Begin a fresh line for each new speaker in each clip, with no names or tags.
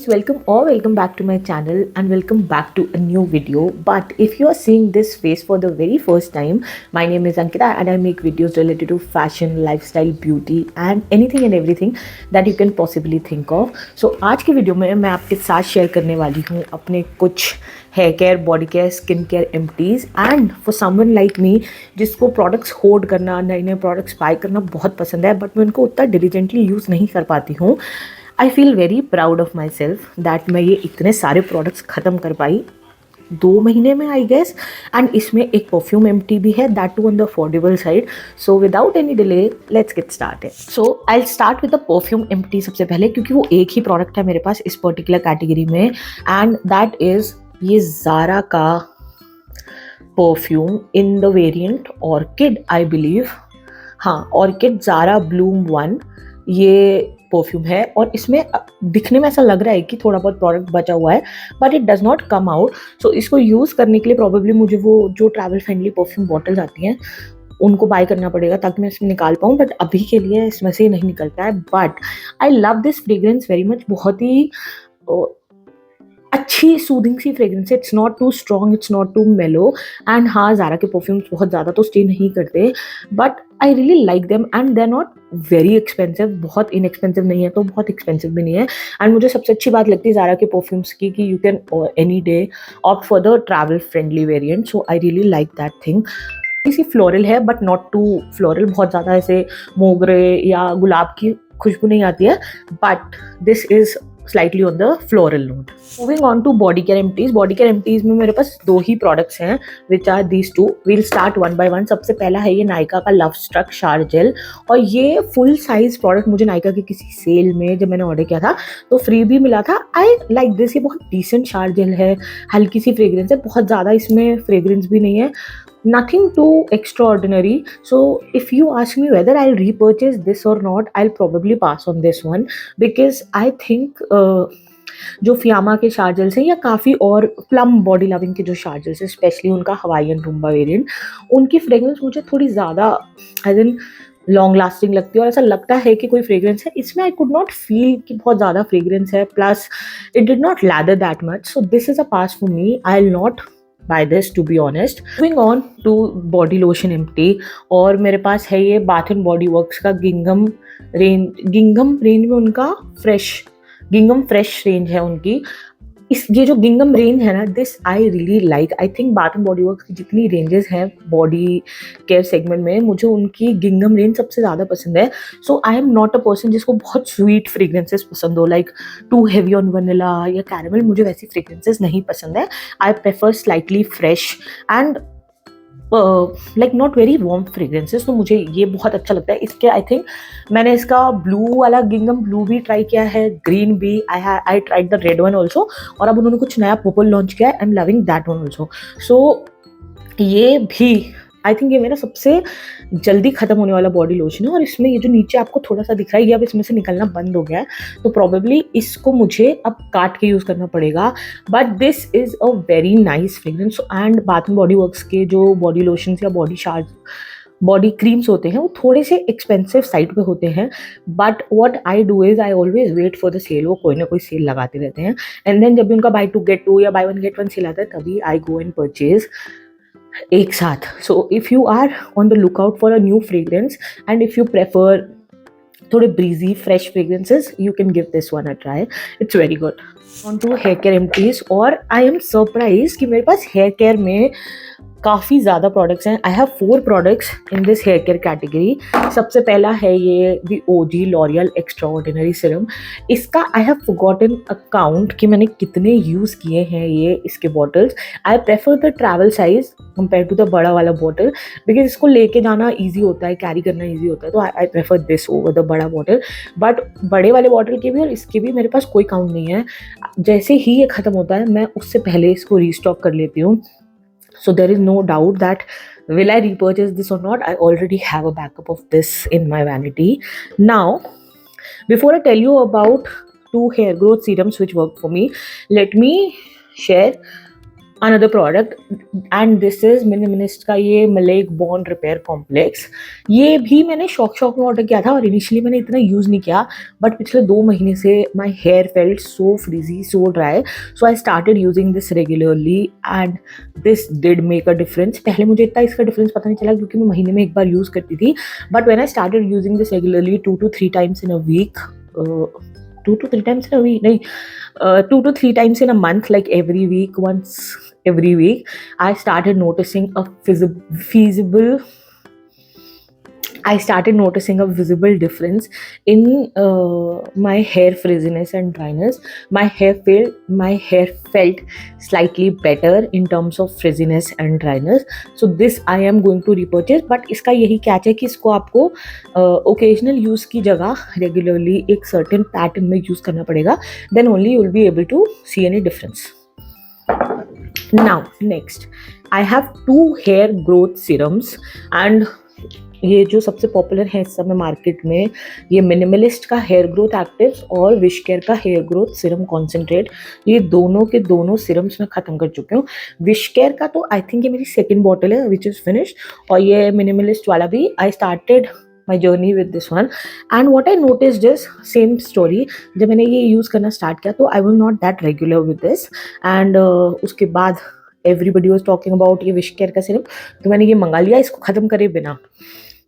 guys, welcome or welcome back to my channel and welcome back to a new video. But if you are seeing this face for the very first time, my name is Ankita and I make videos related to fashion, lifestyle, beauty and anything and everything that you can possibly think of. So आज की video में मैं आपके साथ share करने वाली हूँ अपने कुछ hair care, body care, skin care empties and for someone like me जिसको प्रोडक्ट्स होल्ड करना, नए नए प्रोडक्ट्स बाय करना बहुत पसंद है बट मैं उनको उतना डिलीजेंटली यूज़ नहीं कर पाती हूँ. I feel very proud of my self that मैं ये इतने सारे प्रोडक्ट्स ख़त्म कर पाई 2 महीने में आई गेस. एंड इसमें एक परफ्यूम एम्प्टी भी है, that too on the affordable side. So without any delay let's get started. So I start with the perfume empty सबसे पहले, क्योंकि वो एक ही प्रोडक्ट है मेरे पास इस पर्टिकुलर कैटेगरी में एंड दैट इज़ ये ज़ारा का perfume in the variant orchid, I believe. हाँ, ऑर्किड ज़ारा ब्लूम 1 ये परफ्यूम है और इसमें दिखने में ऐसा लग रहा है कि थोड़ा बहुत प्रोडक्ट बचा हुआ है but it does not come out. So इसको यूज़ करने के लिए प्रॉबेबली मुझे वो जो ट्रैवल फ्रेंडली परफ्यूम बॉटल्स आती हैं उनको बाय करना पड़ेगा ताकि मैं इसमें निकाल पाऊँ, बट अभी के लिए इसमें से नहीं निकलता है. But I love this fragrance very much. बहुत ही अच्छी सूदिंग सी फ्रेग्रेंस है. It's not too strong, it's not too mellow. And हाँ, ज़ारा के परफ्यूम्स बहुत ज़्यादा तो स्टे नहीं करते but I really like them and they are not very expensive. बहुत इनएक्सपेंसिव नहीं है तो बहुत एक्सपेंसिव भी नहीं है. एंड मुझे सबसे अच्छी बात लगती है ज़ारा के परफ्यूम्स की कि you can any day opt for the travel friendly variant. So I really like that thing. इसी फ्लोरल है बट नॉट टू फ्लोरल. बहुत ज़्यादा ऐसे मोगरे या गुलाब की खुशबू नहीं आती है but this is slightly on the floral note. Moving on to body care empties. Body care empties में मेरे पास 2 ही products हैं which are these 2. We'll start one by one. सबसे पहला है ये नायका का लव स्ट्रक शार जेल और ये फुल साइज प्रोडक्ट मुझे नायका की किसी सेल में जब मैंने ऑर्डर किया था तो फ्री भी मिला था. I like this. ये बहुत डिसेंट शार जेल है, हल्की सी फ्रेग्रेंस है, बहुत ज़्यादा इसमें फ्रेग्रेंस भी नहीं है. Nothing too extraordinary. So if you ask me whether I'll repurchase this or not, I'll probably pass on this one because I think जो फियामा के शार्जल्स हैं या काफ़ी और प्लम बॉडी लविंग के जो शार्जल्स हैं, स्पेशली उनका हवाईयन रूम्बा वेरिएंट, उनकी फ्रेग्रेंस मुझे थोड़ी ज़्यादा एज इन लॉन्ग लास्टिंग लगती है और ऐसा लगता है कि कोई फ्रेग्रेंस है. इसमें आई कुड नॉट फील कि बहुत ज़्यादा फ्रेग्रेंस है, plus it did not leather that much. So this is a pass for me. I will not by this to be honest. Moving on to body lotion empty और मेरे पास है ये Bath and Body Works का गिंगम range में उनका गिंगम fresh range है उनकी. ये जो गिंगम रेंज है ना, this I really like. I think bath and body works की जितनी रेंजेस हैं बॉडी केयर सेगमेंट में, मुझे उनकी गिंगम रेंज सबसे ज़्यादा पसंद है. So I am not a person जिसको बहुत स्वीट फ्रेग्रेंसेस पसंद हो, like too heavy on vanilla या कैरेमल. मुझे वैसी फ्रेग्रेंसेस नहीं पसंद है. I prefer slightly fresh and like not very warm fragrances. तो मुझे ये बहुत अच्छा लगता है. इसके आई थिंक मैंने इसका ब्लू वाला गिंगम ब्लू भी ट्राई किया है, ग्रीन भी. I tried the red one also और अब उन्होंने कुछ नया पर्पल लॉन्च किया है. I am loving that one also. So ये भी आई थिंक ये मेरा सबसे जल्दी ख़त्म होने वाला बॉडी लोशन है. और इसमें ये जो नीचे आपको थोड़ा सा दिख रहा है ये अब इसमें से निकलना बंद हो गया है तो प्रॉबेबली इसको मुझे अब काट के यूज़ करना पड़ेगा. But this is a very nice fragrance. And bath and body works के जो बॉडी लोशंस या बॉडी क्रीम्स होते हैं वो थोड़े से एक्सपेंसिव साइड पे होते हैं. But what I do is I always wait for the sale. वो कोई ना कोई सेल लगाते रहते हैं एंड देन जब भी उनका बाय 2 get 2 या बाय 1 get 1 सेल आता है तभी आई गो एंड परचेज एक साथ. So if you are on the look out for a new fragrance and if you prefer थोड़े breezy fresh fragrances, you can give this one a try. It's very good. On to hair care empties. और I am surprise कि मेरे पास hair care में काफ़ी ज़्यादा products हैं. I have 4 products in this hair care category. सबसे पहला है ये the OG L'Oreal extraordinary serum. इसका I have forgotten a count कि मैंने कितने यूज़ किए हैं ये इसके bottles. I prefer the travel size compare to the बड़ा वाला बॉटल बिकॉज इसको लेके जाना ईजी होता है, कैरी करना ईजी होता है. तो आई प्रेफर दिस ओवर द बड़ा बॉटल. बट बड़े वाले बॉटल के भी और इसके भी मेरे पास कोई काउंट नहीं है. जैसे ही ये ख़त्म होता है मैं उससे पहले इसको रीस्टॉक कर लेती हूँ. So there is no doubt that will I repurchase this or not? I already have a backup of this in my vanity. Now, before I tell you about 2 hair growth serums which work for me, let me share another product, and this is Minimalist का ये Malek bond repair complex. ये भी मैंने शौक में order किया था और इनिशियली मैंने इतना यूज़ नहीं किया, बट पिछले 2 महीने से my hair felt so frizzy, so dry, so I started using this regularly and this did make a difference. पहले मुझे इतना इसका डिफरेंस पता नहीं चला क्योंकि मैं महीने में एक बार यूज़ करती थी, but when I started using this regularly 2 to 3 times in a week, 2 to 3 times in a week, nahi, 2 to 3 times in a month, like every week, once every week, I started noticing a feasible I started noticing a visible difference in my hair frizziness and dryness. My hair felt slightly better in terms of frizziness and dryness. So this I am going to repurchase. But इसका यही catch है कि इसको आपको occasional use की जगह regularly एक certain pattern में use करना पड़ेगा. Then only you will be able to see any difference. Now next, I have 2 hair growth serums and ये जो सबसे पॉपुलर है इस समय मार्केट में, ये मिनिमलिस्ट का हेयर ग्रोथ एक्टिव और विश केयर का हेयर ग्रोथ सीरम कॉन्सेंट्रेट, ये दोनों के दोनों सीरम्स मैं ख़त्म कर चुकी हूँ. विश केयर का तो आई थिंक ये मेरी सेकंड बॉटल है विच इज़ फिनिश्ड, और ये मिनिमलिस्ट वाला भी I started my journey with this one. And what I noticed is same story, जब मैंने ये यूज़ करना स्टार्ट किया तो I was not that regular with this, and उसके बाद एवरीबडी वॉज टॉकिंग अबाउट ये विश केयर का सीरम, तो मैंने ये मंगा लिया इसको ख़त्म करे बिना.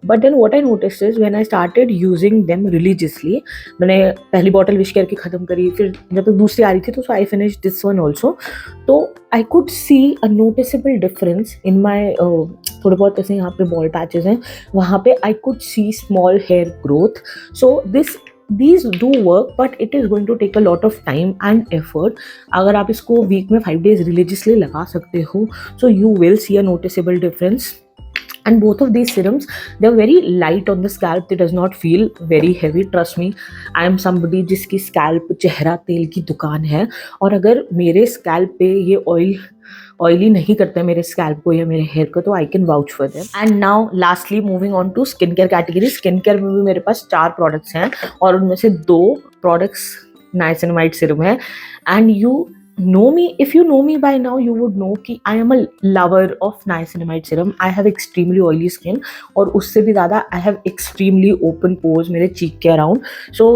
But then what I notice is when I started using them religiously, मैंने पहली बॉटल विश केयर की ख़त्म करी, फिर जब तक दूसरी आ रही थी तो I finish this one also, तो I could see a noticeable difference in my थोड़े बहुत ऐसे यहाँ पे बॉल पैचेस हैं, वहाँ पे I could see small hair growth. So these do work, but it is going to take a lot of time and effort. अगर आप इसको वीक में 5 days religiously लगा सकते हो, so you will see a noticeable difference. And both of these serums, they're very light on the scalp. They does not feel very heavy. Trust me, I am somebody जिसकी scalp चेहरा तेल की दुकान है, और अगर मेरे scalp पे ये ऑयली नहीं करते मेरे स्कैल्प को या मेरे हेयर को, तो I can vouch for them. And now lastly moving on to skin care category. Skin care में भी मेरे पास 4 प्रोडक्ट्स हैं और उनमें से 2 प्रोडक्ट्स नाइसिनामाइड सीरम है. And you know me, if you know me by now, you would know कि I am a lover of niacinamide serum. I have extremely oily skin, और उससे भी ज़्यादा I have extremely open pores मेरे cheek के around. So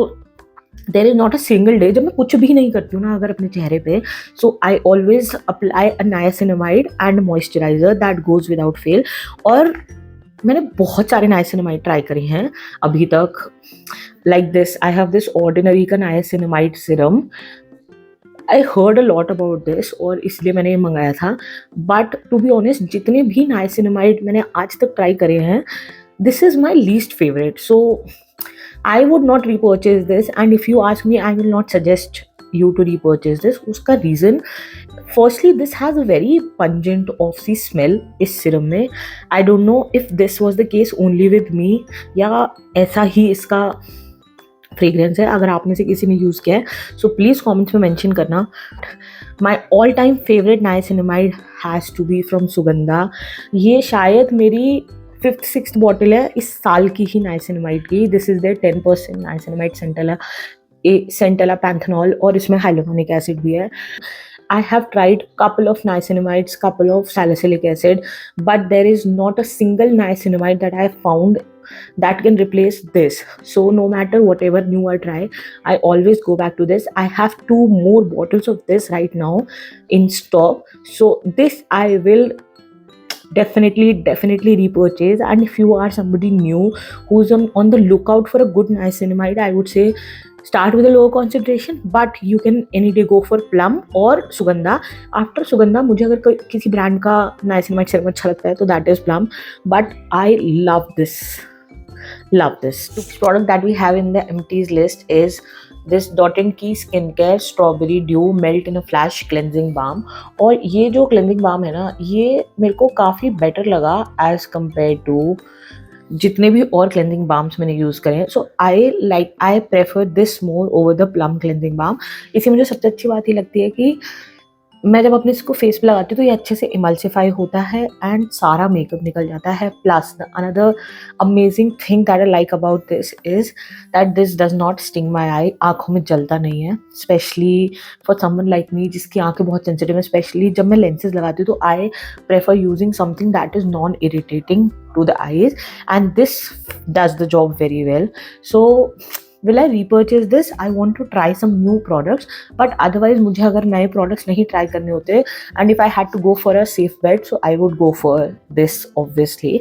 there is not a single day जब मैं कुछ भी नहीं करती हूँ ना अगर अपने चेहरे पे, so I always apply a niacinamide and moisturizer that goes without fail. और मैंने बहुत सारे niacinamide ट्राई करे हैं अभी तक. Like this, I have this ordinary का niacinamide serum. I heard a lot about this और इसलिए मैंने ये मंगाया था. बट टू बी ऑनेस्ट, जितने भी नाइसिनामाइड मैंने आज तक ट्राई करे हैं, this is my least favourite. So I would not repurchase this, and if you ask me I will not suggest you to repurchase this. उसका reason, firstly this has a very pungent off the smell इस serum में. I don't know if this was the case only with me या ऐसा ही इसका fragrance है. अगर आप में से किसी ने यूज़ किया है सो प्लीज़ कमेंट्स में मेंशन करना. My all time favourite niacinamide has to be from Sugandha. ये शायद मेरी 5th-6th बॉटल है इस साल की ही नाइसिनामाइड की. This is their 10% niacinamide centella panthenol, और इसमें हाइलोरोनिक एसिड भी है. I have tried couple of niacinamides, couple of salicylic acid, but there is not a single niacinamide that I have found that can replace this. So no matter whatever new I try, I always go back to this. I have 2 more bottles of this right now in stock. So this I will definitely repurchase. And if you are somebody new who's on the lookout for a good niacinamide, I would say start with a lower concentration, but you can any day go for Plum or Sugandha. After Sugandha, मुझे अगर किसी brand का niacinamide serum अच्छा लगता है तो that is Plum. But I love this. The product that we have in the empties list is this Dot & Key Skincare Strawberry Dew Melt in a Flash Cleansing Balm. और ये जो cleansing balm है ना, ये मेरे को काफ़ी better लगा एज कम्पेयर टू जितने भी और क्लेंजिंग बाम्स मैंने यूज़ करे हैं. So I prefer this more over the Plum cleansing balm. इसी मुझे सबसे अच्छी बात ये लगती है कि मैं जब अपने इसको फेस पे लगाती हूँ तो ये अच्छे से इमल्सिफाई होता है एंड सारा मेकअप निकल जाता है। Plus another amazing thing that I like about this is that this does not sting my eye. आँखों में जलता नहीं है, specially for someone like me जिसकी आँखें बहुत सेंसिटिव है। स्पेशली जब मैं लेंसेज लगाती हूँ तो I prefer using something that is non irritating to the eyes, and this does the job very well. So will I repurchase this? I want to try some new products, but otherwise मुझे अगर नए products नहीं try करने होते and if I had to go for a safe bet, so I would go for this obviously.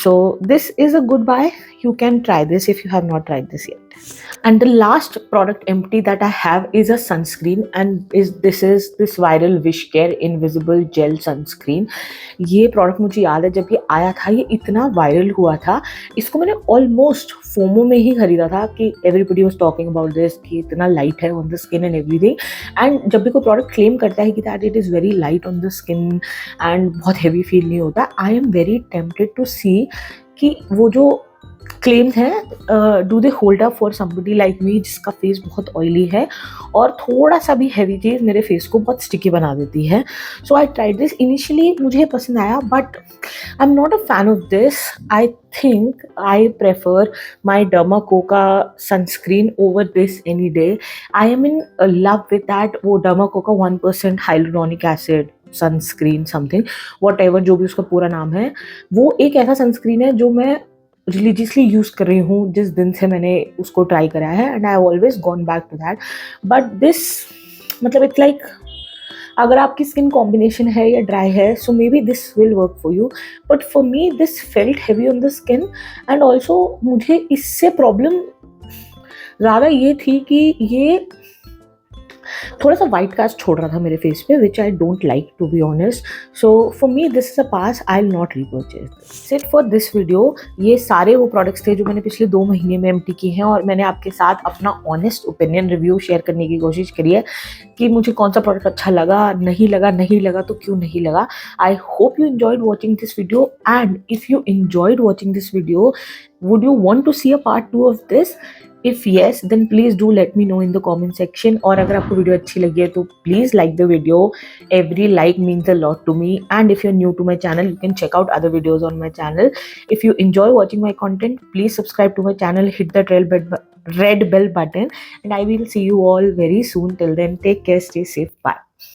So this is a good buy. You can try this if you have not tried this yet. And the last product empty that I have is a sunscreen, and this is this viral Wishcare Invisible Gel Sunscreen. ये product मुझे याद है जब ये आया था, ये इतना वायरल हुआ था। इसको मैंने ऑलमोस्ट फोमो में ही खरीदा था कि everybody was talking about this, कि इतना लाइट है on the skin and everything. And जब भी कोई प्रोडक्ट क्लेम करता है कि that it is very light on the skin and बहुत हैवी फील नहीं होता, I am very tempted to see कि वो जो क्लेम्स हैं do they hold up for somebody like me जिसका फेस बहुत ऑयली है और थोड़ा सा भी हैवी चीज़ मेरे फेस को बहुत स्टिकी बना देती है। So I tried this, initially मुझे पसंद आया but I am not a fan of this. I think I prefer my डर्माकोका sunscreen over this any day. I am in love with that, वो डर्माकोका 1% hyaluronic acid sunscreen something whatever जो भी उसका पूरा नाम है, वो एक ऐसा सनस्क्रीन है जो मैं रिलीजियसली यूज़ कर रही हूँ जिस दिन से मैंने उसको ट्राई करा है and I always gone back to that. But this मतलब इट्स लाइक अगर आपकी स्किन कॉम्बिनेशन है या ड्राई है so maybe this will work for you, but for me this felt heavy on the skin. And also मुझे इससे problem ज़्यादा ये थी कि ये थोड़ा सा वाइट कास्ट छोड़ रहा था मेरे फेस पे, which I don't like to be honest. So for me this is a pass, I will not repurchase it for this video. ये सारे वो प्रोडक्ट्स थे जो मैंने पिछले 2 महीने में एम्प्टी किए हैं और मैंने आपके साथ अपना ऑनेस्ट ओपिनियन रिव्यू शेयर करने की कोशिश करी है कि मुझे कौन सा प्रोडक्ट अच्छा लगा, नहीं लगा तो क्यों नहीं लगा। I hope you enjoyed watching this video, and if you enjoyed watching this video, would you want to see a part 2 of this? If yes, then please do let me know in the comment section. और अगर आपको video अच्छी लगी है तो please like the video. Every like means a lot to me. And if you're new to my channel, you can check out other videos on my channel. If you enjoy watching my content, please subscribe to my channel, hit that red bell button, and I will see you all very soon. Till then, take care, stay safe, bye.